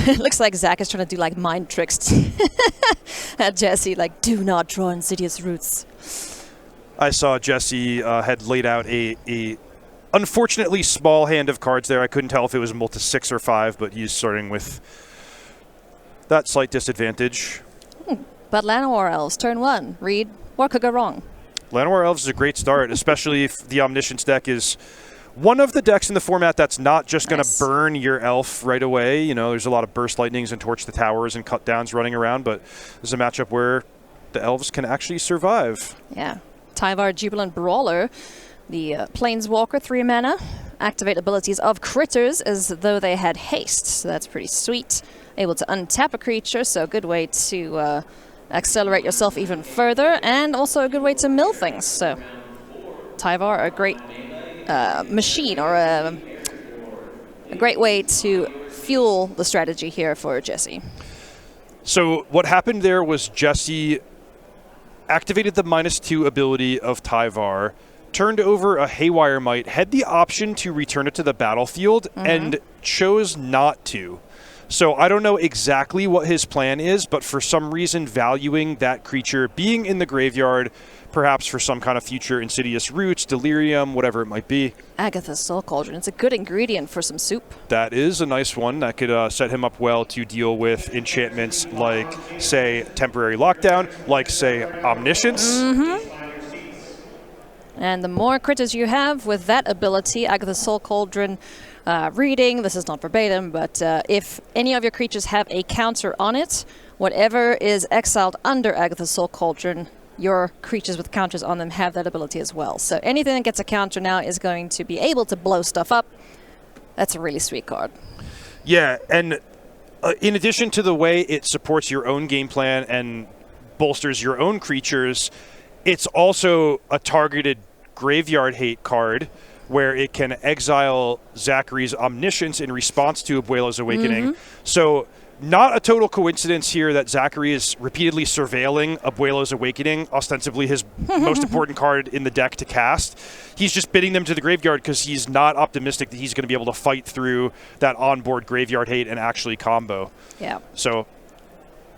It looks like Zach is trying to do like mind tricks at Jesse, like, do not draw insidious roots. I saw Jesse had laid out a unfortunately small hand of cards there. I couldn't tell if it was multi 6 or 5, but he's starting with that slight disadvantage. But Llanowar Elves, turn 1. Read, what could go wrong? Llanowar Elves is a great start, especially if the Omniscience deck is one of the decks in the format that's not just going to burn your elf right away. You know, there's a lot of Burst Lightnings and Torch the Towers and Cut Downs running around, but there's a matchup where the elves can actually survive. Yeah. Tyvar Jubilant Brawler, the Planeswalker, 3 mana. Activate abilities of critters as though they had haste, so that's pretty sweet. Able to untap a creature, so a good way to accelerate yourself even further, and also a good way to mill things. So Tyvar, a great machine, or a great way to fuel the strategy here for Jesse. So what happened there was Jesse activated the -2 ability of Tyvar, turned over a Haywire Might, had the option to return it to the battlefield, and chose not to. So I don't know exactly what his plan is, but for some reason valuing that creature being in the graveyard, perhaps for some kind of future Insidious Roots, Delirium, whatever it might be. Agatha's Soul Cauldron. It's a good ingredient for some soup. That is a nice one. That could set him up well to deal with enchantments like, say, Temporary Lockdown, like, say, Omniscience. And the more critters you have with that ability, Agatha's Soul Cauldron, reading, this is not verbatim, but if any of your creatures have a counter on it, whatever is exiled under Agatha's Soul Cauldron, your creatures with counters on them have that ability as well. So anything that gets a counter now is going to be able to blow stuff up. That's a really sweet card. Yeah, and in addition to the way it supports your own game plan and bolsters your own creatures, it's also a targeted graveyard hate card where it can exile Zachary's Omniscience in response to Abuela's Awakening. So not a total coincidence here that Zachary is repeatedly surveilling Abuela's Awakening, ostensibly his most important card in the deck to cast. He's just bidding them to the graveyard because he's not optimistic that he's going to be able to fight through that onboard graveyard hate and actually combo. Yeah. So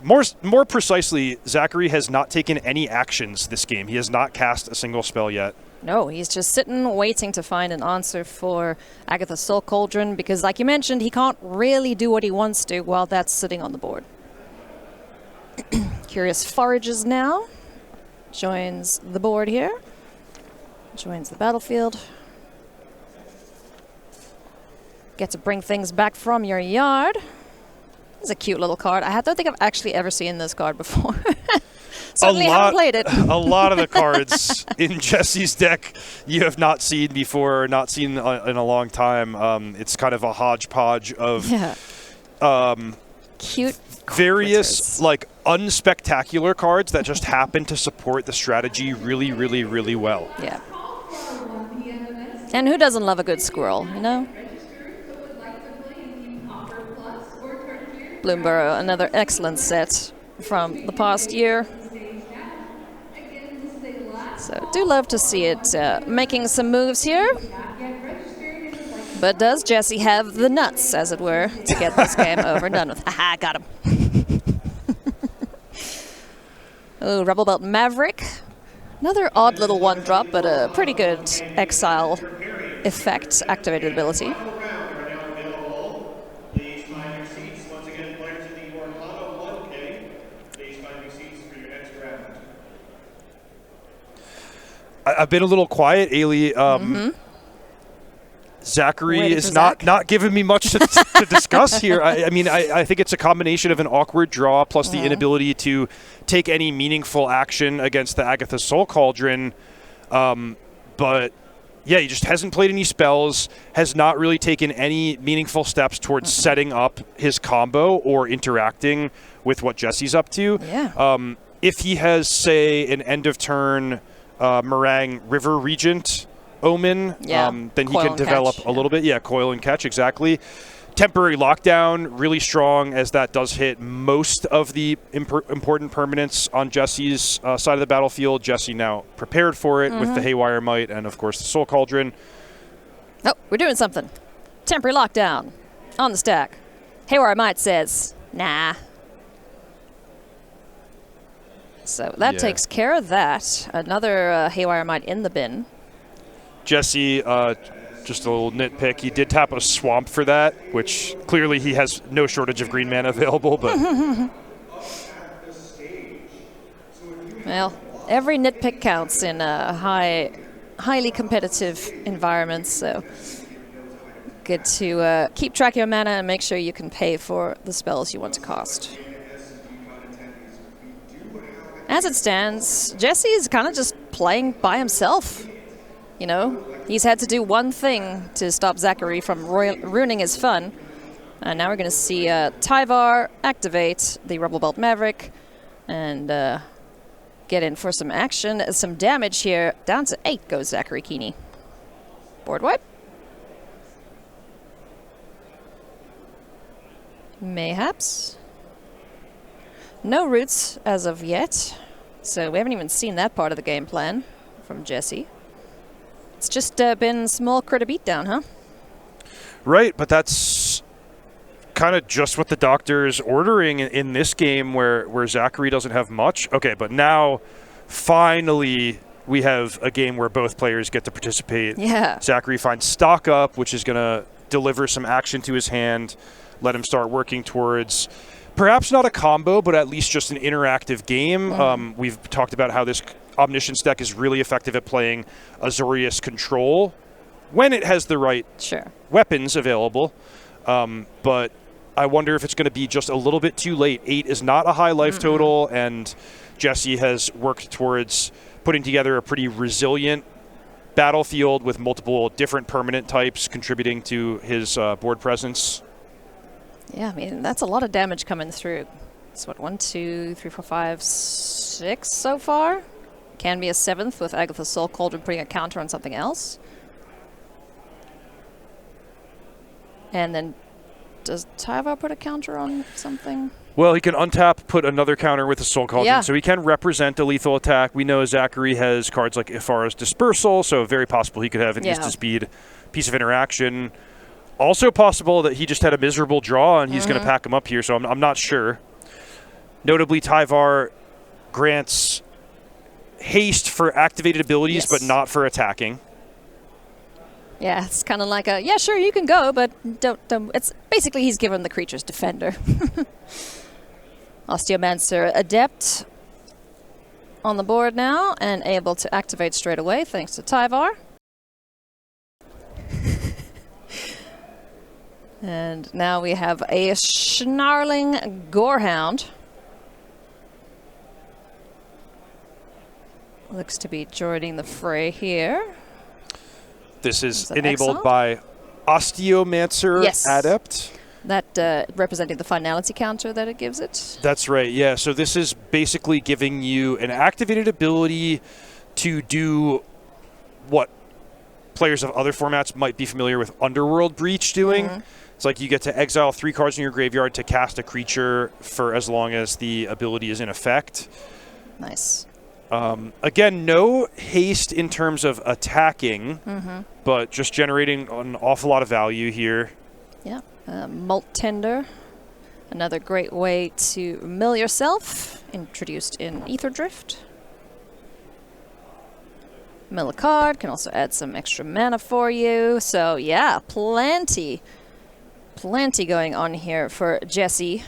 more precisely, Zachary has not taken any actions this game. He has not cast a single spell yet. No, he's just sitting, waiting to find an answer for Agatha's Soul Cauldron, because like you mentioned, he can't really do what he wants to while that's sitting on the board. Curious Forages now. Joins the board here. Joins the battlefield. Get to bring things back from your yard. It's a cute little card. I don't think I've actually ever seen this card before. Certainly haven't played it. A lot of the cards in Jesse's deck you have not seen before, not seen in a long time. It's kind of a hodgepodge of cute various like unspectacular cards that just happen to support the strategy really, really, really well. Yeah. And who doesn't love a good squirrel, you know? Bloomborough, another excellent set from the past year. So do love to see it making some moves here. But does Jesse have the nuts, as it were, to get this game over and done with? Haha, got him. Oh, Rebel Belt Maverick. Another odd little one-drop, but a pretty good exile effect activated ability. I've been a little quiet, Ailey. Zachary is not giving me much to discuss here. I mean, I think it's a combination of an awkward draw plus the inability to take any meaningful action against the Agatha's Soul Cauldron. But yeah, he just hasn't played any spells, has not really taken any meaningful steps towards setting up his combo or interacting with what Jesse's up to. Yeah. If he has, say, an end of turn Meringue River Regent Omen, then he can develop a little bit. Yeah, Coil and Catch, exactly. Temporary Lockdown, really strong, as that does hit most of the important permanents on Jesse's side of the battlefield. Jesse now prepared for it with the Haywire Might and, of course, the Soul Cauldron. Oh, we're doing something. Temporary Lockdown on the stack. Haywire Might says, nah. So that takes care of that. Another Haywire Might in the bin. Jesse, just a little nitpick, he did tap a Swamp for that, which clearly he has no shortage of green mana available, but... Well, every nitpick counts in highly competitive environments, so good to keep track of your mana and make sure you can pay for the spells you want to cast. As it stands, Jesse is kind of just playing by himself. You know, he's had to do one thing to stop Zachary from ruining his fun. And now we're going to see Tyvar activate the Rebel Belt Maverick and get in for some action. Some damage here. Down to 8 goes Zachary Kiihne. Board wipe. Mayhaps. No roots as of yet. So we haven't even seen that part of the game plan from Jesse. It's just been small critter beatdown, huh? Right, but that's kind of just what the doctor's ordering in this game where Zachary doesn't have much. Okay, but now finally we have a game where both players get to participate. Yeah. Zachary finds stock up, which is going to deliver some action to his hand, let him start working towards perhaps not a combo, but at least just an interactive game. We've talked about how this Omniscience deck is really effective at playing Azorius Control when it has the right weapons available. But I wonder if it's going to be just a little bit too late. 8 is not a high life total, and Jesse has worked towards putting together a pretty resilient battlefield with multiple different permanent types contributing to his board presence. Yeah, I mean, that's a lot of damage coming through. It's what, 1, 2, 3, 4, 5, 6 so far? Can be a 7th with Agatha's Soul Cauldron putting a counter on something else. And then does Tyvar put a counter on something? Well, he can untap, put another counter with a Soul Cauldron, so he can represent a lethal attack. We know Zachary has cards like Ifara's Dispersal, so very possible he could have an instant-speed piece of interaction. Also possible that he just had a miserable draw and he's going to pack him up here, so I'm not sure. Notably, Tyvar grants haste for activated abilities, but not for attacking. Yeah, it's kind of like a, yeah, sure, you can go, but don't. It's basically he's given the creature's defender. Osteomancer Adept on the board now and able to activate straight away thanks to Tyvar. And now we have a Snarling Gorehound. Looks to be joining the fray here. This is enabled by Osteomancer Adept. That representing the finality counter that it gives it. That's right, yeah. So this is basically giving you an activated ability to do what players of other formats might be familiar with Underworld Breach doing. It's like you get to exile 3 cards in your graveyard to cast a creature for as long as the ability is in effect. Nice. Again, no haste in terms of attacking, but just generating an awful lot of value here. Yeah. Malt Tender, another great way to mill yourself, introduced in Ether Drift. Mill a card, can also add some extra mana for you. So yeah, plenty going on here for Jesse.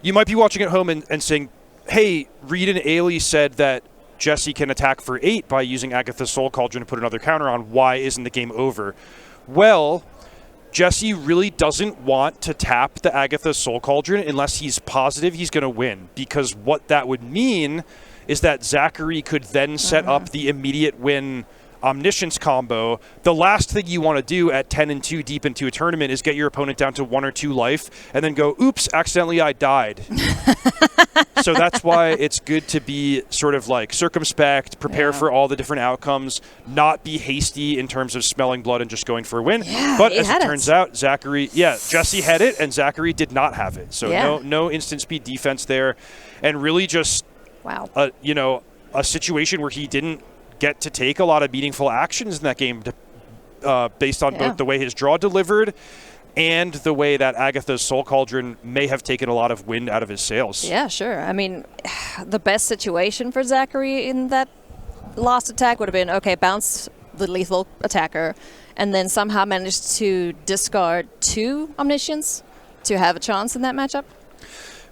You might be watching at home and saying, hey, Reed and Ailey said that Jesse can attack for 8 by using Agatha's Soul Cauldron to put another counter on. Why isn't the game over? Well, Jesse really doesn't want to tap the Agatha's Soul Cauldron unless he's positive he's going to win, because what that would mean is that Zachary could then set up the immediate win Omniscience combo. The last thing you want to do at 10-2 deep into a tournament is get your opponent down to 1 or 2 life and then go, oops, accidentally I died. So that's why it's good to be sort of like circumspect, prepare for all the different outcomes, not be hasty in terms of smelling blood and just going for a win. But as it turns out, Zachary, Jesse had it and Zachary did not have it. So no instant speed defense there. And really just, a situation where he didn't get to take a lot of meaningful actions in that game based on both the way his draw delivered and the way that Agatha's Soul Cauldron may have taken a lot of wind out of his sails. Yeah, sure. I mean, the best situation for Zachary in that last attack would have been, okay, bounce the lethal attacker, and then somehow manage to discard 2 Omniscience to have a chance in that matchup.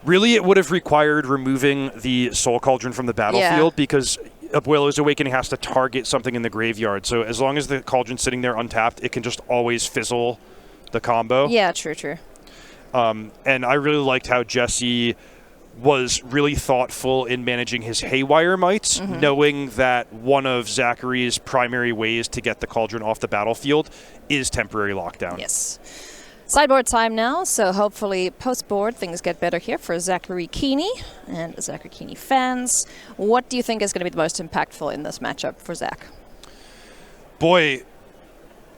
Really, it would have required removing the Soul Cauldron from the battlefield because Abuelo's Awakening has to target something in the graveyard. So as long as the Cauldron's sitting there untapped, it can just always fizzle the combo. Yeah, true. And I really liked how Jesse was really thoughtful in managing his Haywire Mites, knowing that one of Zachary's primary ways to get the Cauldron off the battlefield is temporary lockdown. Yes. Sideboard time now, so hopefully post-board things get better here for Zachary Kiihne and Zachary Kiihne fans. What do you think is going to be the most impactful in this matchup for Zach? Boy,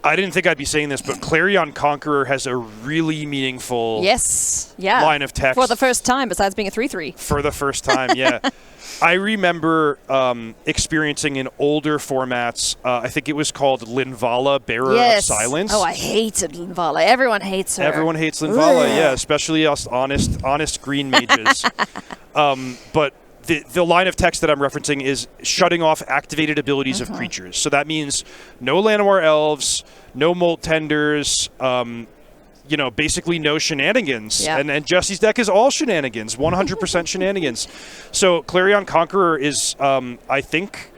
I didn't think I'd be saying this, but Clarion Conqueror has a really meaningful line of text. For the first time, besides being a 3/3. For the first time, yeah. I remember experiencing in older formats, I think it was called Linvala, Bearer of Silence. Oh, I hated Linvala. Everyone hates her. Everyone hates Linvala, yeah, especially us honest green mages. But the line of text that I'm referencing is shutting off activated abilities of creatures. So that means no Llanowar Elves, no Molt Tenders, basically no shenanigans. Yeah. And Jesse's deck is all shenanigans, 100% shenanigans. So Clarion Conqueror is, I think,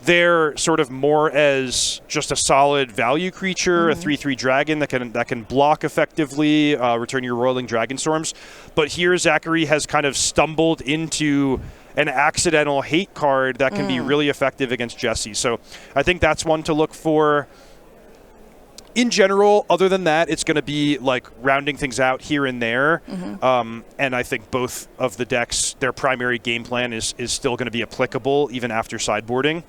there sort of more as just a solid value creature, a 3/3 dragon that can block effectively, return your Roiling Dragonstorms. But here Zachary has kind of stumbled into an accidental hate card that can be really effective against Jesse. So I think that's one to look for. In general, other than that, it's going to be like rounding things out here and there. And I think both of the decks, their primary game plan is still going to be applicable even after sideboarding.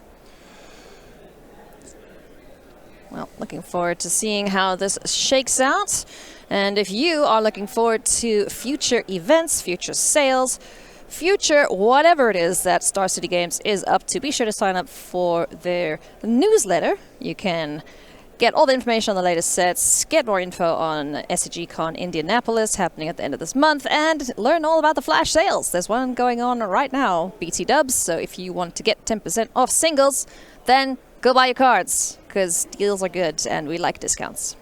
Well, looking forward to seeing how this shakes out. And if you are looking forward to future events, future sales, future whatever it is that Star City Games is up to, be sure to sign up for their newsletter. You can get all the information on the latest sets, get more info on SCG-Con Indianapolis happening at the end of this month, and learn all about the flash sales. There's one going on right now, BT Dubs, so if you want to get 10% off singles, then go buy your cards, because deals are good, and we like discounts.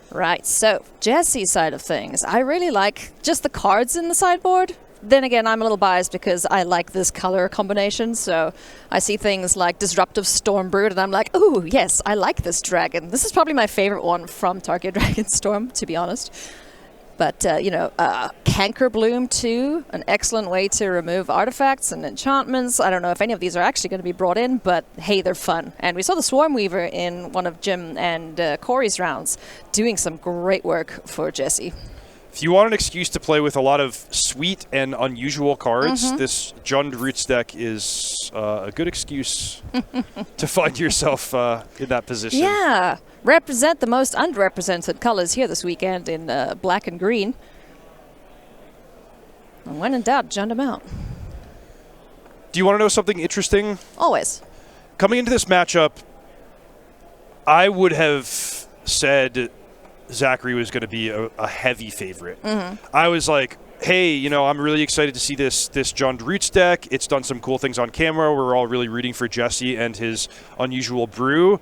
Right, so Jesse's side of things. I really like just the cards in the sideboard. Then again, I'm a little biased because I like this color combination, so I see things like Disruptive Stormbird, and I'm like, ooh, yes, I like this dragon. This is probably my favorite one from Target Dragonstorm, to be honest. But, Canker Bloom, too, an excellent way to remove artifacts and enchantments. I don't know if any of these are actually going to be brought in, but hey, they're fun. And we saw the Swarm Weaver in one of Jim and Corey's rounds doing some great work for Jesse. If you want an excuse to play with a lot of sweet and unusual cards, this Jund Roots deck is a good excuse to find yourself in that position. Yeah. Represent the most underrepresented colors here this weekend in black and green. And when in doubt, Jund them out. Do you want to know something interesting? Always. Coming into this matchup, I would have said Zachary was going to be a heavy favorite. I was like, hey, I'm really excited to see this Jund Roots deck. It's done some cool things on camera. We're all really rooting for Jesse and his unusual brew.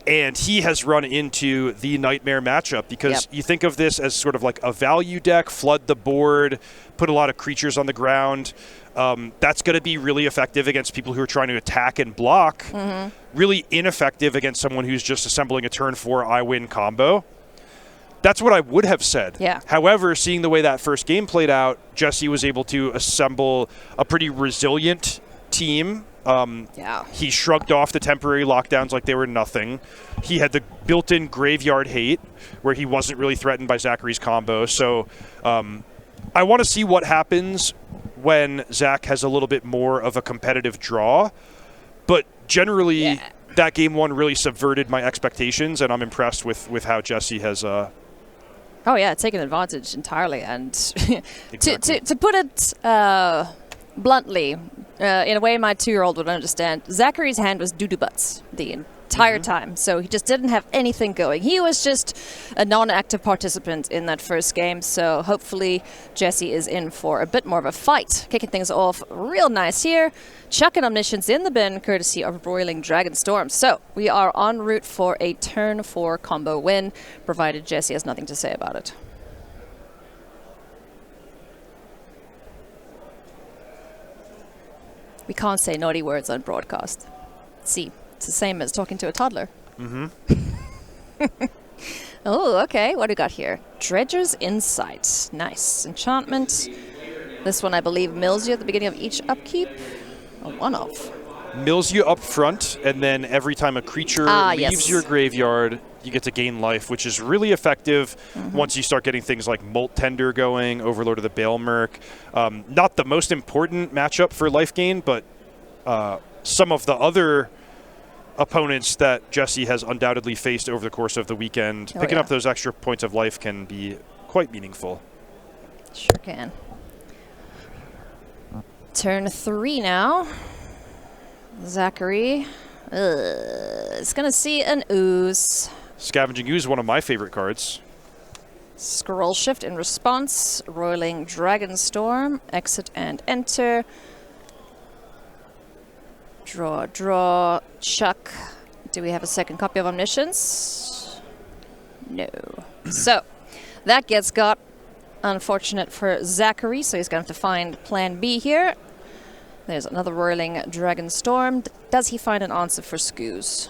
And he has run into the nightmare matchup because you think of this as sort of like a value deck, flood the board, put a lot of creatures on the ground. That's going to be really effective against people who are trying to attack and block. Really ineffective against someone who's just assembling a turn 4 I win combo. That's what I would have said. Yeah. However, seeing the way that first game played out, Jesse was able to assemble a pretty resilient team. He shrugged off the temporary lockdowns like they were nothing. He had the built-in graveyard hate where he wasn't really threatened by Zachary's combo. So I want to see what happens when Zach has a little bit more of a competitive draw. But generally, that game one really subverted my expectations, and I'm impressed with how Jesse has taken advantage entirely. And Exactly. to put it bluntly, in a way my 2-year-old would understand, Zachary's hand was doo-doo butts the entire time. So he just didn't have anything going. He was just a non-active participant in that first game. So hopefully Jesse is in for a bit more of a fight. Kicking things off real nice here. Chucking Omniscience in the bin, courtesy of Roiling Dragonstorm. So we are en route for a turn 4 combo win, provided Jesse has nothing to say about it. We can't say naughty words on broadcast. See, it's the same as talking to a toddler. Oh, okay. What do we got here? Dredger's Insight. Nice. Enchantment. This one, I believe, mills you at the beginning of each upkeep. A one-off. Mills you up front, and then every time a creature leaves your graveyard, you get to gain life, which is really effective once you start getting things like Molt Tender going, Overlord of the Baelmerk. Not the most important matchup for life gain, but some of the other opponents that Jesse has undoubtedly faced over the course of the weekend, picking up those extra points of life can be quite meaningful. Sure can. Turn 3 now. Zachary is going to see an ooze. Scavenging Ooze is one of my favorite cards. Scroll Shift in response. Roiling Dragonstorm. Exit and enter. Draw. Chuck. Do we have a second copy of Omniscience? No. So, that gets got. Unfortunate for Zachary, so he's going to have to find plan B here. There's another Roiling Dragonstorm. Does he find an answer for Skoos?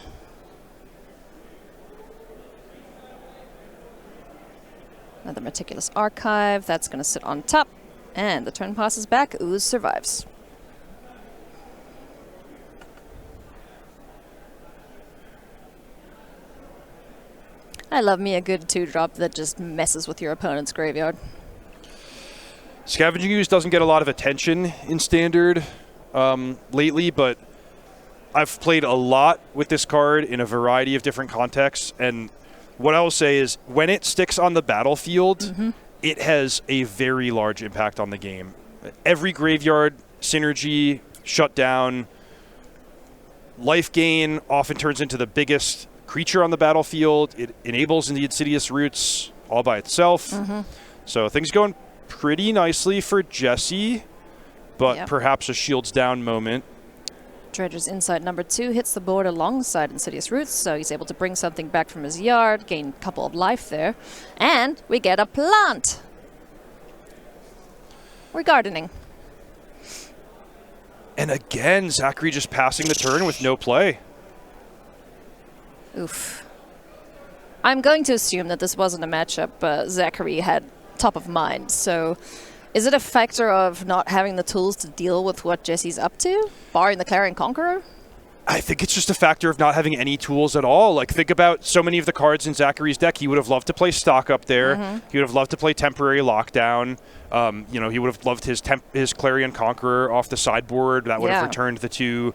Another Meticulous Archive. That's going to sit on top. And the turn passes back. Ooze survives. I love me a good 2-drop that just messes with your opponent's graveyard. Scavenging Ooze doesn't get a lot of attention in Standard lately, but I've played a lot with this card in a variety of different contexts, and what I will say is when it sticks on the battlefield, it has a very large impact on the game. Every graveyard synergy, shutdown, life gain often turns into the biggest creature on the battlefield. It enables the Insidious Roots all by itself. So things going pretty nicely for Jesse, but perhaps a shields down moment. Dredger's Insight number 2 hits the board alongside Insidious Roots, so he's able to bring something back from his yard, gain a couple of life there, and we get a plant. We're gardening. And again, Zachary just passing the turn with no play. Oof. I'm going to assume that this wasn't a matchup Zachary had top of mind, so is it a factor of not having the tools to deal with what Jesse's up to, barring the Clarion Conqueror? I think it's just a factor of not having any tools at all. Like, think about so many of the cards in Zachary's deck. He would have loved to play Stock up there. He would have loved to play Temporary Lockdown. He would have loved his Clarion Conqueror off the sideboard. That would have returned the 2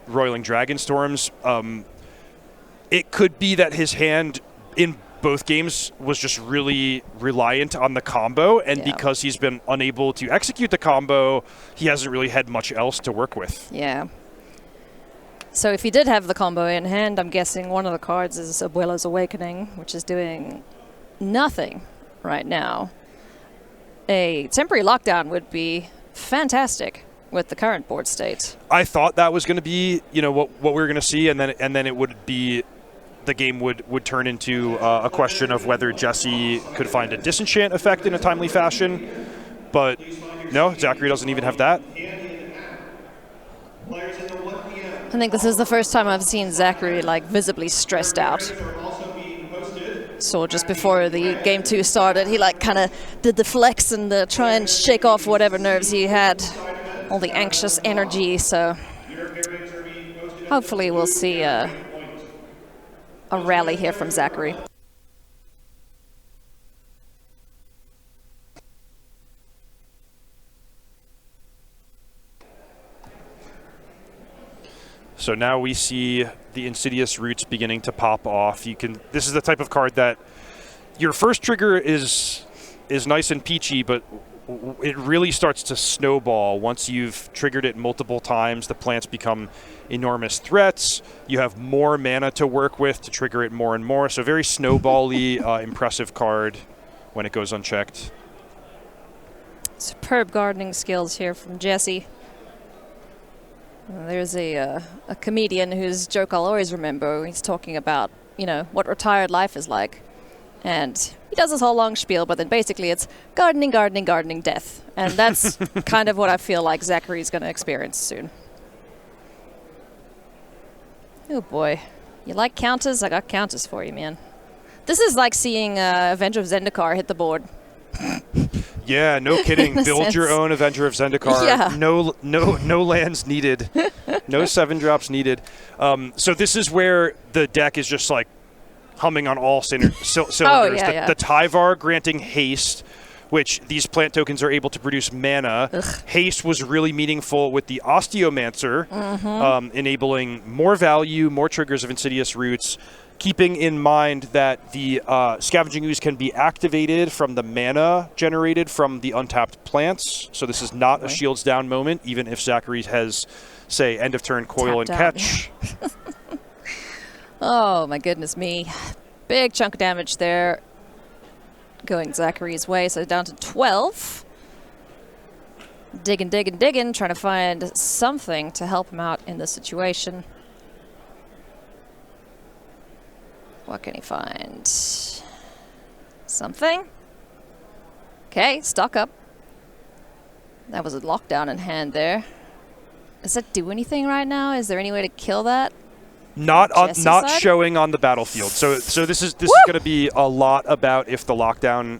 Roiling Dragonstorms. It could be that his hand in both games was just really reliant on the combo, and because he's been unable to execute the combo, he hasn't really had much else to work with. Yeah. So if he did have the combo in hand, I'm guessing one of the cards is Abuela's Awakening, which is doing nothing right now. A Temporary Lockdown would be fantastic with the current board state. I thought that was going to be, what we were going to see, and then it would be the game would turn into a question of whether Jesse could find a disenchant effect in a timely fashion. But no, Zachary doesn't even have that. I think this is the first time I've seen Zachary visibly stressed out. So just before the game 2 started, he kind of did the flex and try and shake off whatever nerves he had, all the anxious energy. So hopefully we'll see a rally here from Zachary. So now we see the Insidious Roots beginning to pop off. This is the type of card that your first trigger is nice and peachy, but it really starts to snowball once you've triggered it multiple times. The plants become enormous threats. You have more mana to work with to trigger it more and more. So very snowball-y, impressive card when it goes unchecked. Superb gardening skills here from Jesse. There's a comedian whose joke I'll always remember. He's talking about, what retired life is like. And he does this whole long spiel, but then basically it's gardening, gardening, gardening, death. And that's kind of what I feel like Zachary's going to experience soon. Oh boy. You like counters? I got counters for you, man. This is like seeing Avenger of Zendikar hit the board. Yeah, no kidding. Build your own Avenger of Zendikar. Yeah. No lands needed. No 7-drops needed. So this is where the deck is just like humming on all cylinders. The Tyvar granting haste, which these plant tokens are able to produce mana. Ugh. Haste was really meaningful with the Osteomancer, enabling more value, more triggers of Insidious Roots, keeping in mind that the Scavenging Ooze can be activated from the mana generated from the untapped plants. So this is not a shields down moment, even if Zachary has, say, end of turn coil and catch. Oh, my goodness me. Big chunk of damage there going Zachary's way. So down to 12. Digging, digging, digging, trying to find something to help him out in this situation. What can he find? Something? Okay, stock up. That was a lockdown in hand there. Does that do anything right now? Is there any way to kill that? Not showing on the battlefield. So this is going to be a lot about if the lockdown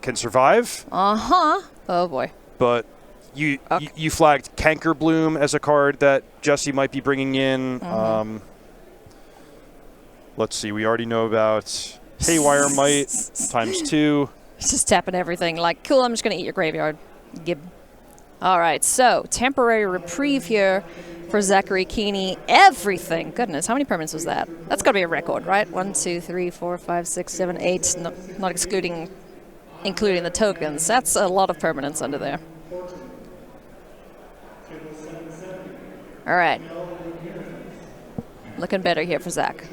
can survive. Oh boy. But you flagged Cankerbloom as a card that Jesse might be bringing in. Let's see. We already know about Haywire Might ×2. It's just tapping everything. Like, cool. I'm just going to eat your graveyard. Gib. All right. So temporary reprieve here for Zachary Kiihne. Everything. Goodness, how many permanents was that? That's got to be a record, right? 1, 2, 3, 4, 5, 6, 7, 8. Not including the tokens. That's a lot of permanents under there. All right. Looking better here for Zach.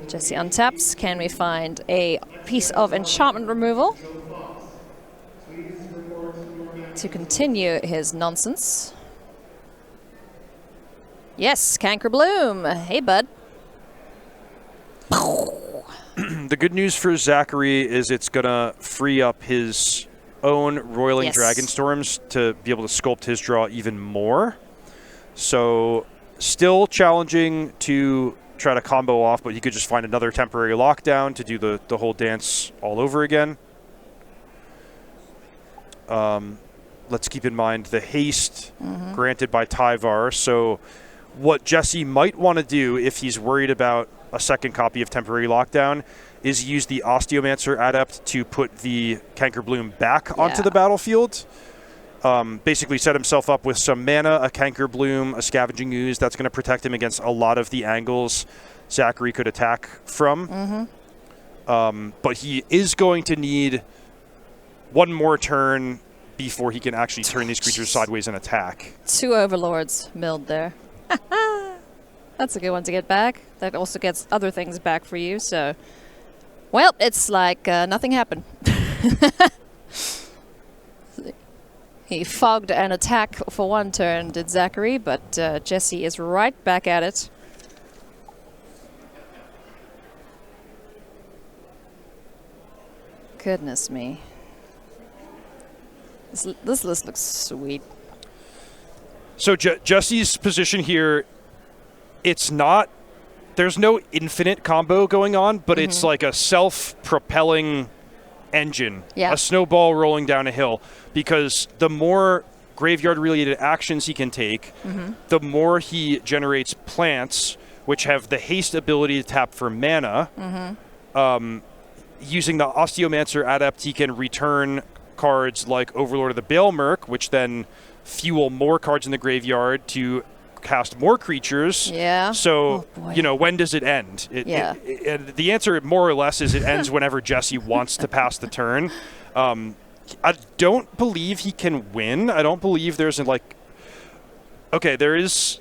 Jesse untaps. Can we find a piece of enchantment removal to continue his nonsense? Yes, Cankerbloom. Hey, bud. The good news for Zachary is it's going to free up his own Roiling Dragonstorms to be able to sculpt his draw even more. So still challenging to try to combo off, but he could just find another temporary lockdown to do the whole dance all over again. Let's keep in mind the haste granted by Tyvar. So what Jesse might want to do if he's worried about a second copy of temporary lockdown is use the Osteomancer Adept to put the Cankerbloom back onto the battlefield. Basically set himself up with some mana, a Cankerbloom, a Scavenging Ooze. That's going to protect him against a lot of the angles Zachary could attack from. But he is going to need one more turn before he can actually turn these creatures sideways and attack. 2 Overlords milled there. That's a good one to get back. That also gets other things back for you. So, well, it's like nothing happened. He fogged an attack for one turn, did Zachary, but Jesse is right back at it. Goodness me. This list looks sweet. So Jesse's position here, it's not, there's no infinite combo going on, but it's like a self-propelling engine, a snowball rolling down a hill, because the more graveyard-related actions he can take, the more he generates plants, which have the haste ability to tap for mana. Using the Osteomancer Adept, he can return cards like Overlord of the Balemerc, which then fuel more cards in the graveyard to cast more creatures. Yeah. So, Oh, boy. you know, when does it end? And the answer, more or less, is it ends whenever Jesse wants to pass the turn. I don't believe he can win. I don't believe there's okay, there is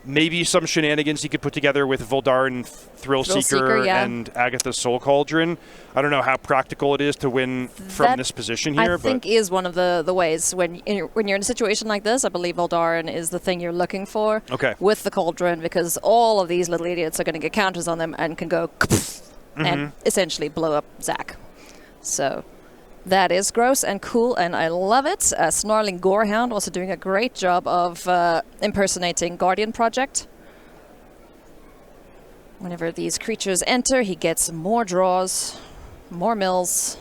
maybe some shenanigans he could put together with Voldaren Thrillseeker yeah. and Agatha's Soul Cauldron. I don't know how practical it is to win from this position here. I think is one of the ways when you're in a situation like this. I believe Voldaren is the thing you're looking for. Okay. With the Cauldron, because all of these little idiots are going to get counters on them and can go and essentially blow up Zach. So that is gross and cool, and I love it. Snarling Gorehound also doing a great job of impersonating Guardian Project. Whenever these creatures enter, he gets more draws, more mills.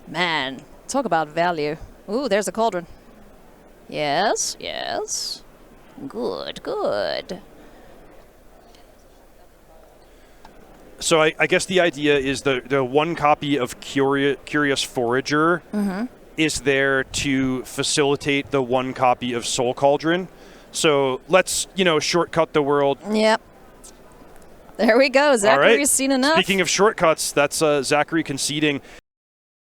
Man, talk about value. Ooh, there's a Cauldron. Yes, yes. Good, good. So I guess the idea is the one copy of Curious Forager is there to facilitate the one copy of Soul Cauldron. So let's, shortcut the world. Yep. There we go. Zachary's seen enough. Speaking of shortcuts, that's Zachary conceding.